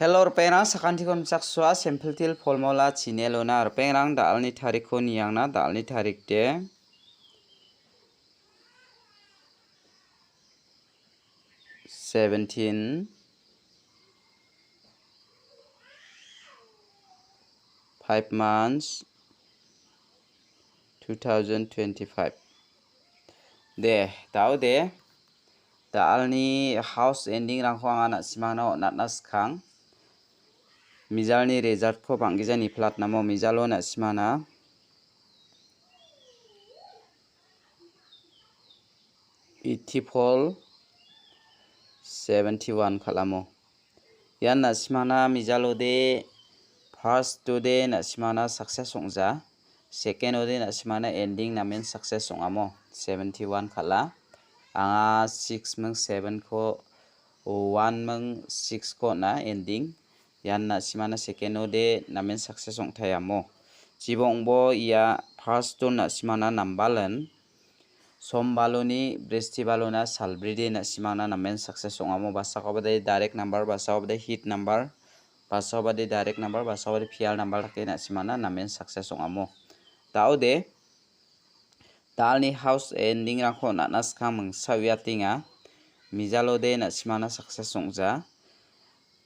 Hello pengrang sakantikon sakswa sample til formula chinelona pengrang dalni tarikh niyangna dalni tarikh de 17 5 months 2025 de tau de dalni house ending rangkho angana simana natnas khang Mizalni result ko banggijani plat namo mizalo na simana Itifol 71 khalamo yan na simana mizalo de first to de na simana success ongja second ode na simana ending namen success ongamo 71 khala anga 6 mung 7 ko 1 mung 6 ko na ending yan na simana second ode namen success ongthayamo jibongbo ya first to na simana nambalan sombaloni brestibalona salbride na simana namen success ongamo basakobade direct number basakobade hit number basakobade direct number basakobade fial number thake na simana namen success ongamo taude dalni house ending rangkho nanas khamung sawiatinga mijalode na simana success ongja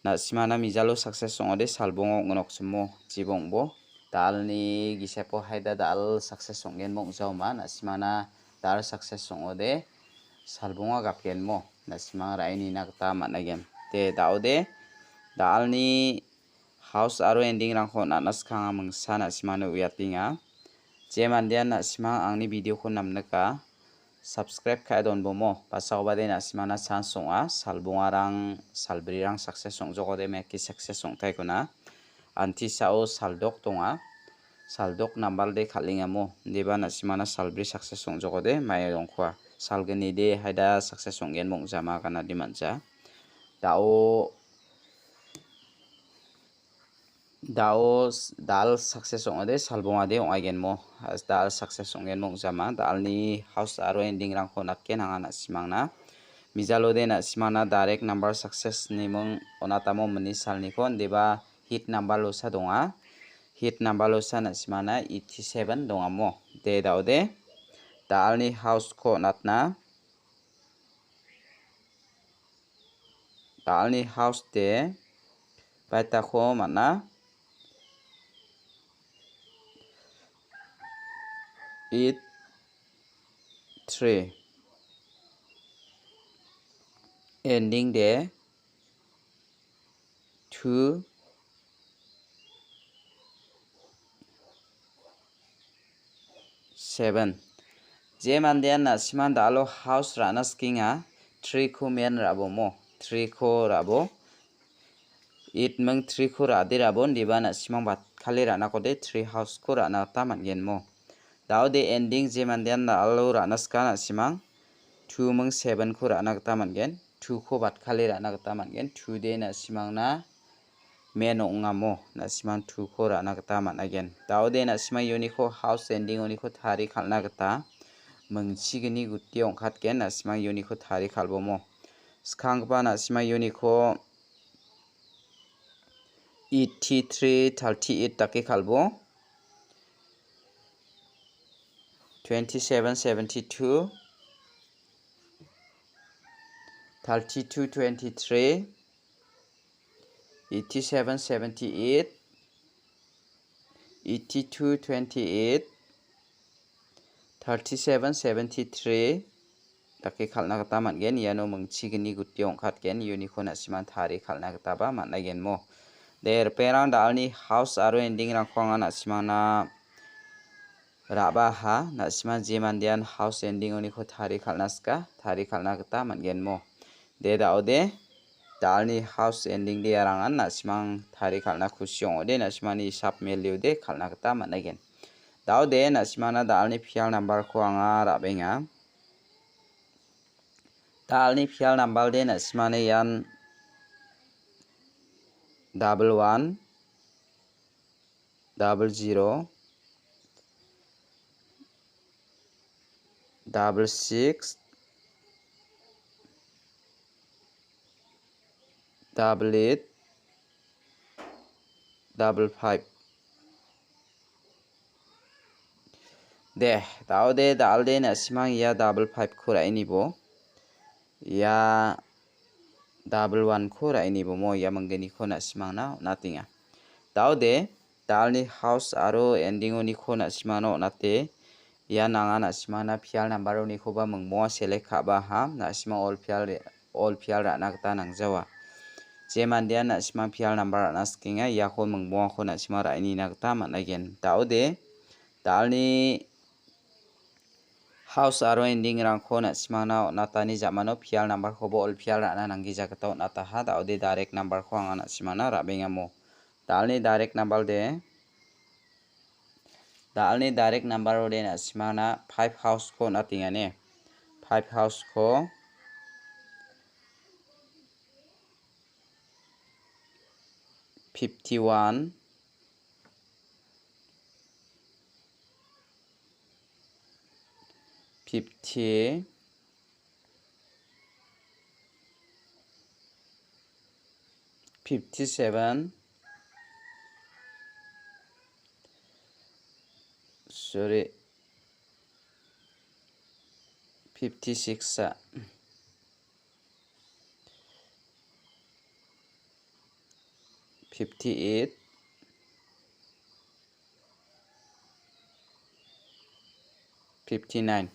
na simana mijalo success ongode salbongo ngonoksmo jibongbo dalni gisepo haida dal success onggen mongjauma na simana dal success ongode salbonga gapgenmo na simang raini nakta managem te daude dalni house aro ending rangkho nanas khanga mungsa na simana uyatinga jemandian na simang angni video ko namnaka subscribe khaidon bomo pasawbade na simana chance songa salbonga rang salbri rang success songjogode meki success songtaikona anti sao saldok tonga saldok number de khalingamo deba na simana salbri success songjogode mai rongkhwa salgani de haida success songgen mongjama kana dimanja dao dal success ongode salbonga de ongagenmo dal success onggen mongjama dalni house aro ending rangkho nakken angana simangna mijalode na simana direct number success ni mung onatamo muni salniko deba hit number losa donga hit number losa na simana 87 dongamo de daude dalni house ko natna dalni house de baita ko mana 83 ending de 2 7 jemandian na siman dalo house ranas kinga 3 ko men rabo mo 3 ko rabo 8 mung 3 ko radi rabo diba na simang bat khali rana kode 3 house ko rana ta mangen mo daude ending jemandian na alo ranas kana simang 2 mung 7 ko rana ta mangen 2 ko bat khali rana ta mangen 2 de na simang na men ongamo na simang 2 ko rana ta managen daude na simang uniko house ending uniko thari khalna gata mungchigini gutti ongkhatken na simang uniko thari khalbomo skangba na simang uniko 83 38 take khalbo 27 72 32 23 87 78 82 28 37 73 take khalna gata mangen yano mungchigini gutti ongkhatken uniko na simang thari khalna gata ba managen mo der perang dalni house aro ending rangkhwanga na simana raba ha na simang jemandian house ending uniko thari khalnaska thari khalna gata mangen mo de daude dalni house ending de arangan na simang thari khalna khusyong ode na simani sub value de khalna gata managen daude na simana dalni fial number ko anga rabenga dalni fial number de na simane yan 11 00 66 88 double 5 de daude dalde na simang ya double 5 ko rai ni bo ya double 1 ko rai ni bo mo ya manggani ko na simang na natinga daude dalni house aro ending oni ko na simano nate ya nanga na simana phial number oni ko ba mangmo select kha ba ha na simang all phial ra na ta nang jawa jemandia na simang phial number na skinga ya ko mangmo ko na simang rai ni na ta man again daude dalni house aro ending rang ko na simana natani jamano phial number ko bo all phial ra na nangi jagata na ta ha daude direct number ko anga na simana ra benga mo dalni direct number de dalni direct number ode na simana 5 house ko natinga ne 5 house ko 51 50 57 sorry 56 58 59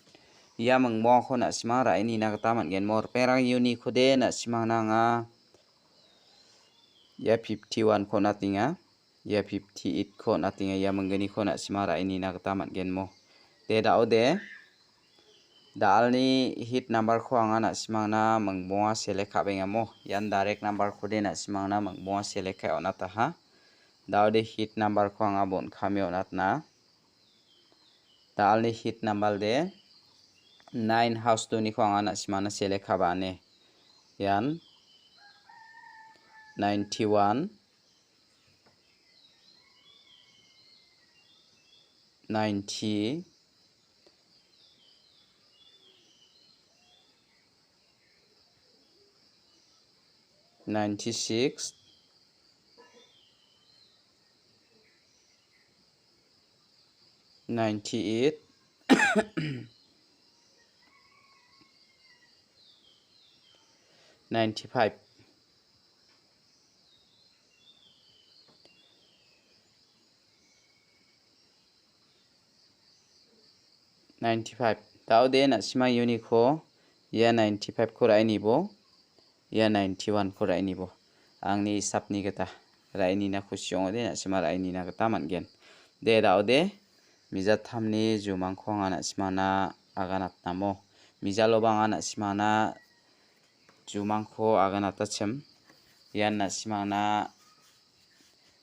ya mangmo ko na simang rai ni na ta man gen mor perang uni ko de na simang na nga ya 51 ko natinga ya 58 ko natinga ya manggani ko na simang rai ni na ta man gen mo de daude dalni hit number ko anga na simang na mangmo select kha benga mo yan direct number ko de na simang na mangmo select kha ona ta ha daude hit number ko anga bon khame onat na dalni hit number de 9 house to ni ko anga na simang na select kha ba ne yan 91 90 96 98 95 95 daude na simang uni ko ya 95 ko rai ni bo ya 91 ko rai ni bo angni sapni gata rai ni na khusyong de na simang rai ni na gata man gen de daude mija thamni jumang ko anga na simana aganat namo mija lobang anga na simana jumang ko aganat tachem yan na simang na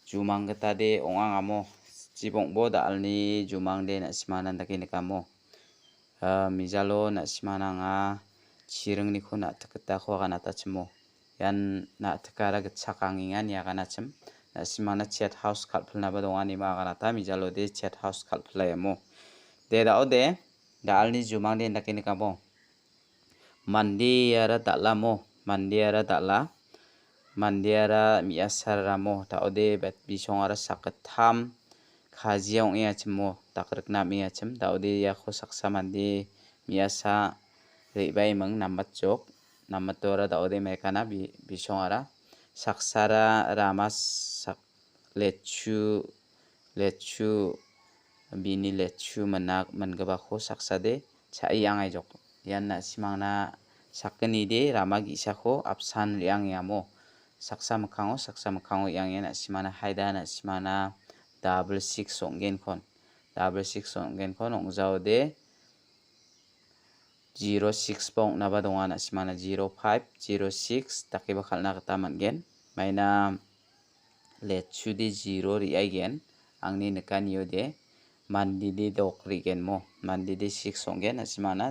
jumang gata de ongang amo jibong bo dalni jumang de na simana ndake nikamo mijalo na simana nga chireng ni ko na takata ko aganat tachemo yan na takara gitsakangingan ya ganachem na simana chat house khalphna ba dongani ma aganata mijalo de chat house khalphlaiamo de daude dalni jumang de ndake nikamo mandi ara dalamo mandi ara dala mandiara miasaramo daude bet bisong ara sakatham khajiong ya chemo takrikna miya chem daude ya kho saksa mandi miasa reibai mang namat jok namatora daude mekana bisong ara saksara ramas sak lechu bini lechu manak mangaba kho saksa de chai angai jok yan na simangna sakni de rama gisa kho apsan riang yamo saksa mkhango yang na simana haida na simana double 6 songgen kon ongjao de 06 pong naba donga na simana 05 06 takiba khalna kata mangen maina lechu de 0 ri aigen angni nekaniyo de mandi de dokri gen mo mandi de 6 songgen na simana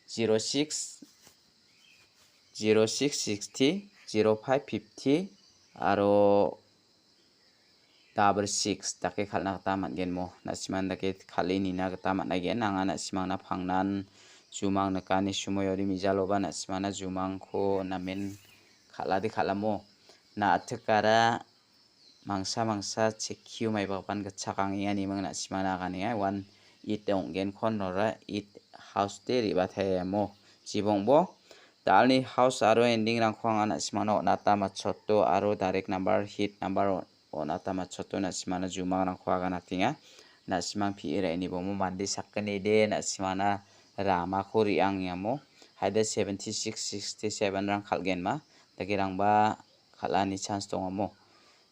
06 60 05 50 aro double 6 take khalna kata mangen mo na siman dake khalini na kata managen anga na simangna phangnan jumang nakani sumoyori mijaloba na simana jumang ko namen khaladi khalamo na athkara mangsa check kiu mai ba pan gachakang ani mang na simana kani one it dong gen khon nora it house te ri ba the mo jibong bo dalni house aro ending rang khwang ana simana nata ma chotto aro direct number hit number onata ma chotto na simana juma rang khwa na tinga na simang pi re ni bo mo mandi sakani de na simana rama khori ang yamo haida 76 67 rang khalgen ma takirang ba khalani chance dong mo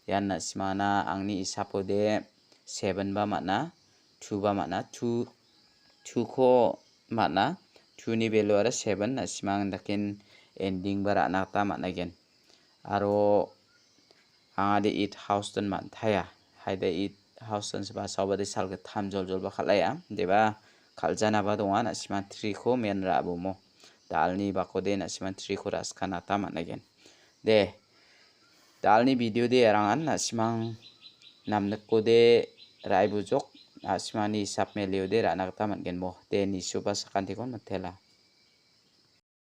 yan na simana angni isapode 7 ba mana 2 ba mana 2 ko mana 2 ni value ara 7 na simang dakin ending bara nakta mana gen aro angade it house ton man thaya haida it house ton ba sabade salga tham jol ba khalaya deba khaljana ba donga na simang 3 ko men ra bu mo dalni ba ko de na simang 3 ko ras khana ta mana gen de dalni video de arangan na simang namnak ko de rai bujok asimani sap melio de ra nakta man gen mo de ni suba sakanti kon mathela